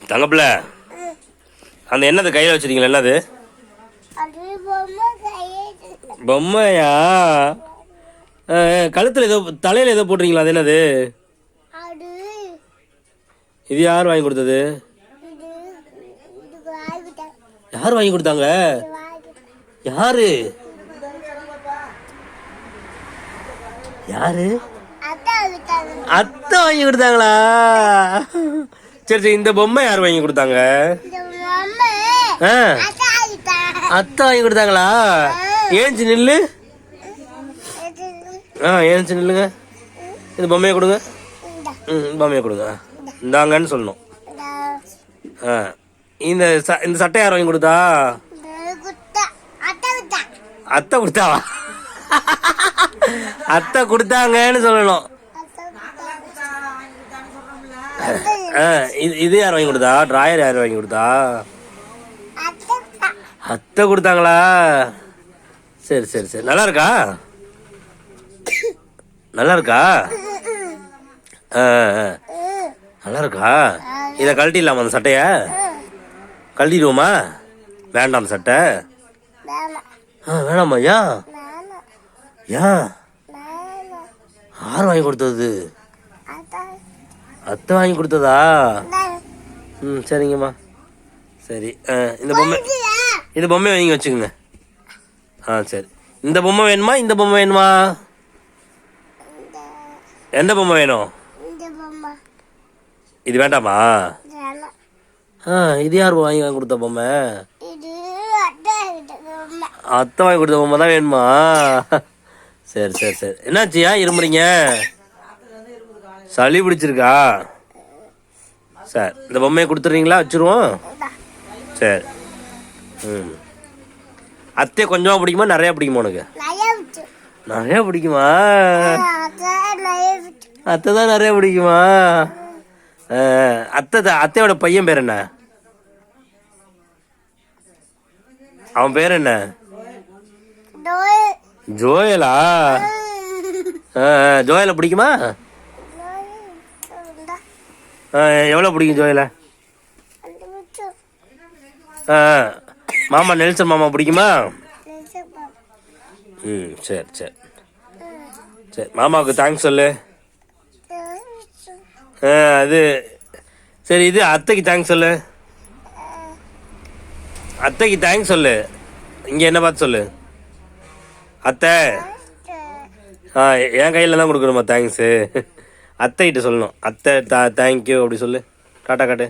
தங்கப்பிள்ள அந்த என்னது கையில் வச்சுருக்கீங்களா? என்னது பொம்மையா? கழுத்தில் ஏதோ தலையில் ஏதோ போட்டுறீங்களா? அது என்னது? இது யார் வாங்கி கொடுத்தது? யார் வாங்கி கொடுத்தாங்க? யாரு யாரு? அத்தை வாங்கி கொடுத்தாங்களா? சரி சரி, இந்த பொம்மை யார் வாங்கி கொடுத்தாங்க? அத்தை வாங்கி கொடுத்தாங்களா? ஏஞ்சி நில்லு. ஏஞ்சி நில்லுங்க. இந்த பொம்மையை கொடுங்க. பொம்மையை கொடுங்க. இந்தாங்கன்னு சொல்லணும். இந்த இந்த சட்டை யார் வாங்கி கொடுத்தா? அத்தை கொடுத்தாவா? அத்தை கொடுத்தாங்கன்னு சொல்லணும். இது யார் வாங்கி கொடுத்தா? டிராயர் யார் வாங்கி கொடுத்தா? அத்தை கொடுத்தாங்களா? சரி சரி சரி, நல்லா இருக்கா? நல்லா இருக்கா? நல்லா இருக்கா? இதை கழட்டிடலாமா அந்த சட்டைய? கழட்டிடுவோமா? வேண்டாம் சட்டை வேணாமா? ஏன் ஏன்? யார் வாங்கி கொடுத்தது? அத்தை வாங்கி கொடுத்ததா? சரிங்கம்மா. சரி, இந்த பொம்மை வாங்கி வச்சுக்கோங்க. சரி, இந்த பொம்மை வேணுமா இந்த பொம்மை வேணுமா? எந்த பொம்மை வேணும்? இது வேண்டாமா? இது யார் வாங்கி கொடுத்த பொம்மை? அத்தை வாங்கி கொடுத்த பொம்மை தான் வேணுமா? சரி சரி சரி. என்னாச்சியா இருமுறீங்க? சளி பிடிச்சிருக்கா? சார், இந்த பொம்மையை கொடுத்துட்றீங்களா? வச்சுருவோம். சரி. அத்தையை கொஞ்சமாக பிடிக்குமா நிறையா பிடிக்குமா உனக்கு? நிறையா பிடிக்குமா? அத்தை தான் நிறையா பிடிக்குமா? அத்தையோட பையன் பேர் என்ன? அவன் பேர் என்ன? ஜோயலா? ஜோயலை பிடிக்குமா? எவ்வளோ பிடிக்கும் ஜோயலை? மாமா நெல்சன் மாமா பிடிக்குமா? சரி சரி சரி, மாமாவுக்கு தேங்க்ஸ் சொல்லு. அது சரி, இது அத்தைக்கு தேங்க்ஸ் சொல்லு. அத்தைக்கு தேங்க்ஸ் சொல்லு. இங்கே என்ன பார்த்து சொல்லு. அத்தை என் கையில் தான் கொடுக்கணுமா தேங்க்ஸு? அத்தைகிட்ட சொல்லணும். அத்தை தேங்க்யூ அப்படி சொல்லு. டாட்டா காட்டு.